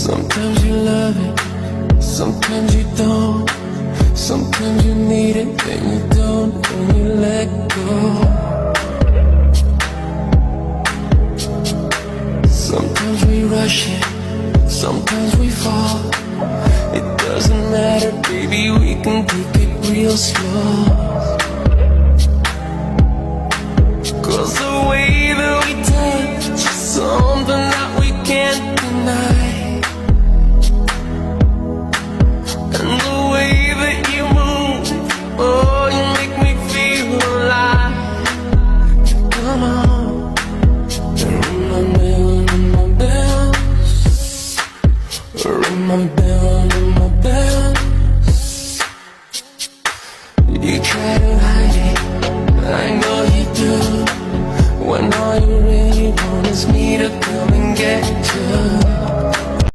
Sometimes you love it, sometimes you don't. Sometimes you need it, then you don't, and you let go. Sometimes we rush it, sometimes we fall. It doesn't matter, baby, we can take it real slow. 'Cause the way that we touch is something that we can't deny. And the way that you move, oh, you make me feel alive. Come on, ring my bell, ring my bell, ring my bell, ring my bell. You try to hide it, I know you do, when all you really want is me to come and get you.